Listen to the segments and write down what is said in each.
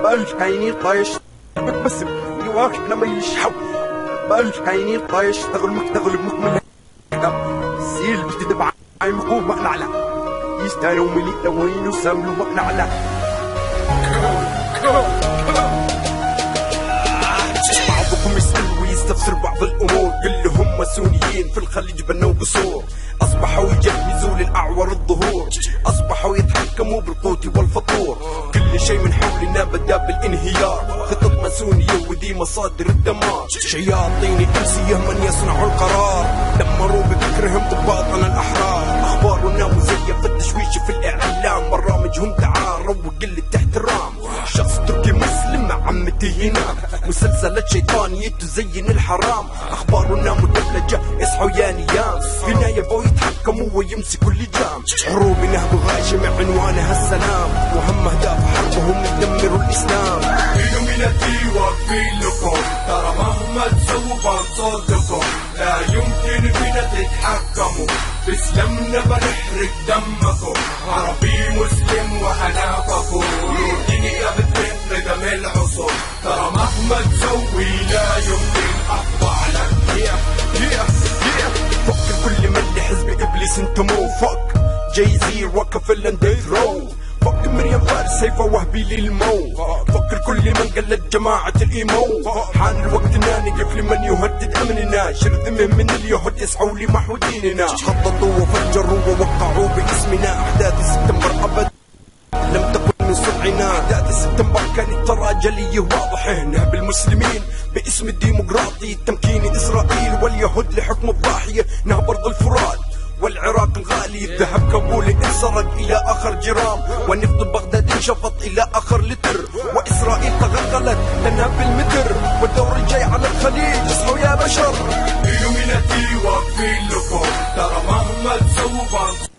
بالحيني طايش بتبسم يواك انا ما يشحو بالحيني طايش تغلمك تغلب مكمل سيل بتدبع عين مقوم مقنع على يستانوا ملي لوين وساملوا مقنع على بعضكم يسأل ويستفسر بعض الأمور كلهم ماسونيين في الخليج بنوا قصور أصبحوا يجهزوا للأعور الظهور أصبحوا يتحكموا بالقوت والفطور كل شيء من حولنا بدأ بالانهيار خطط ماسونية وذي مصادر الدمار شياطين إنسية من يصنع القرار دمروا بفكرهم ضباطنا الأحرار أخبارنا مزيفة التشويش في الإعلام برامجهم دعارة وقلة احترام شخص تركي مسلم مع عمتي هنا مسلسلات شيطانية تزين الحرام أخبارنا مدبلجة اصحوا يا نيام هنا يبغوا يتحكموا ويمسكوا اللجام حروبنا بغاشة مع عنوانها السلام وهم أهداف حربهم يدمروا الإسلام إلوميناتي واقفين لكم ترى مهما تسووا بنصدكم لا يمكن فينا تتحكموا بإسلامنا بنحرق دمكم عربي مسلم وأنا فخور دينية بتفرق دم العصور ترى مهما تسوي لا يمكن أخضع لك فكر كل من لحزب إبليس انتموا فك جايزير وقف الانديث رو فكر مريم فارس سيفه وهبي للموت فكر كل من قلد جماعة الإيمو حان الوقت إننا نقف لمن يهدد أمننا شرذمهم من اليهود يسعوا لمحو ديننا خططوا وفجروا ووقعوا باسمنا أحداث سبتمبر أبد لم تكن من صنعنا أحداث سبتمبر كانت تراجلية واضحة نهب المسلمين باسم الديمقراطي تمكين إسرائيل واليهود لحكم الضاحية نهب أرض الفرات والعراق الغالي الذهب كابول انسرق إلى آخر جرام والنفط بغداد انشفط إلى آخر لتر وإسرائيل تغلغلت تنهب بالمتر والدور الجاي على الخليج اصحوا يا بشر إلوميناتي واقفين لكم ترى مهما تسووا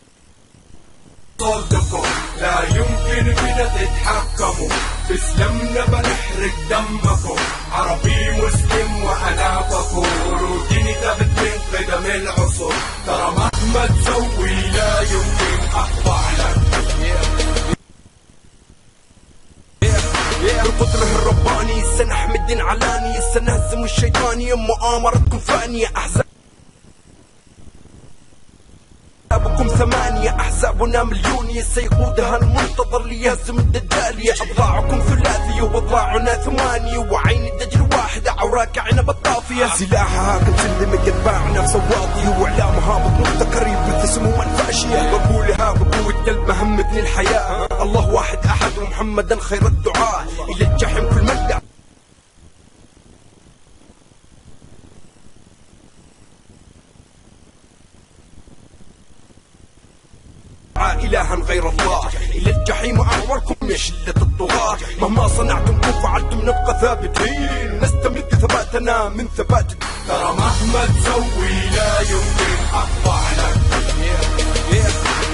بنصدكم لا يمكن فينا تتحكموا بإسلامنا بنحرق دمكم عربي مسلم وأنا فخور وديني ثابت من قدم العصور ترى مهما تسوي لا يمكن أخضع لك القدرة الرباني سنحمي الدين علاني سنهزم الشيطانية مؤامرتكم فانية أحزابكم ثمانية أحزابنا مليونية سيقودها المنتظر ليهزم الدجالية أضلاعكم ثلاثية وأضلاعنا ثمانية وعين الدجل واحدة عوراك عنب الطافية سلاحها كنسلم يتباعنا بصواطي وإعلامها بمبتكر يبث سمو الفاشية بقولها بقوة قلب مهمتني الحياة الله واحد أحد ومحمدا خير الدعاء إلى الجحيم كل مدة إلها غير الله إلى الجحيم أعوركم يا شلة الطغاة مهما صنعتم وفعلتم نبقى ثابتين نستمد ثباتنا من ثبات ترى مهما تسوي لا يمكن أخضع لك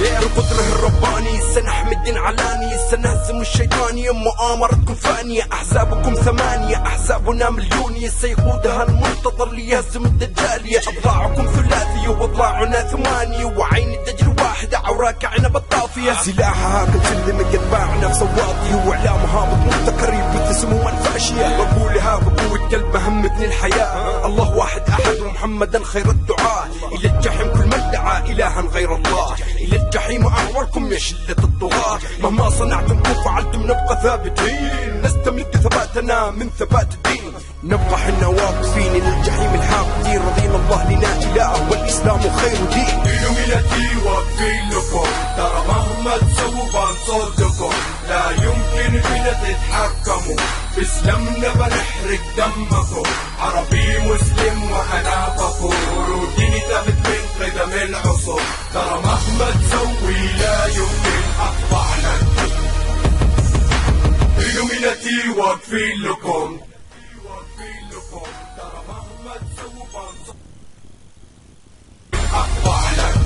القدرة الرباني سنحمي الدين علاني سنهزم الشيطانية مؤامرتكم فانية أحزابكم ثمانية أحزابنا مليونية سيقودها المنتظر ليهزم الدجالية أضلاعكم ثلاثية وأضلاعنا ثمانية وعين الدجل واحدة عوراك عنب الطافية سلاحها كنسلم يتباعنا بصواطي وإعلامها بمبتكر يبث سمو الفاشية بقولها بقوة قلب مهمتني الحياة الله واحد أحد ومحمدا خير الدعاء إلى الجحيم كل من دعا إلها غير الله إلى الجحيم أعوركم يا شلة الطغاة مهما صنعتم وفعلتم نبقى ثابتين نستمد ثباتنا من ثبات الدين نبقى حنا واقفين للجحيم الحاقدين رضينا الله لنا إله والإسلام خير دين إلوميناتي واقفين لكم ترى مهما تسووا بنصدكم لا يمكن فينا تتحكموا بإسلامنا بنحرق دمكم عربي مسلم وأنا فخور وديني ثابت من قدم العصور ترى مهما تسوي لا يمكن أخضع لك إلوميناتي واقفين لكم ترى مهما تسووا أخضع لك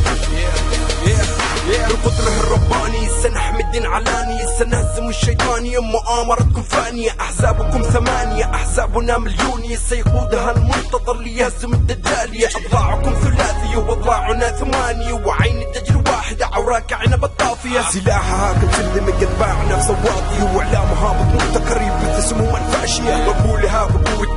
القدرة الرباني سنحمي الدين علاني سنهزم الشيطانية مؤامرتكم فانية أحزابكم ثمانية أحزابنا مليونية سيقودها المنتظر ليهزم الدجالية أضلاعكم ثلاثية وأضلاعنا ثمانية وعين الدجل واحدة عوراك عنب الطافية سلاحها كنسلم يتباعنا بصواطي وإعلامها بمبتكر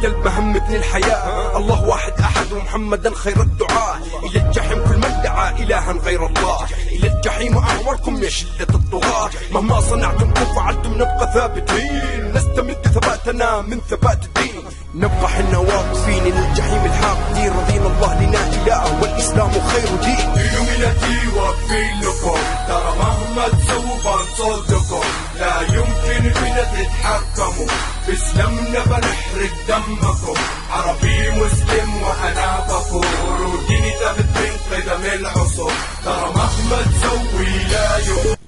قلب هم ابن الحياة. الله واحد أحد ومحمدا خير الدعاء. إلى الجحيم كل من دعا إلها غير الله. إلى الجحيم أعوركم يا شلة الطغاة. مهما صنعتم أو فعلتم نبقى ثابتين، نستمد ثباتنا من ثبات الدين. نبقى حنا واقفين للجحيم الحاقدين، رضينا الله لنا إله والإسلام خير دين. إلوميناتي واقفين لكم، ترى مهما تسووا بنصدكم. لا يمكن بنا تتحكموا، باسلامنا بنحرق دمكم. عربي مسلم وأنا بفور، وديني ثابت من قدم العصور. ترى مهما تسوي لا يمكن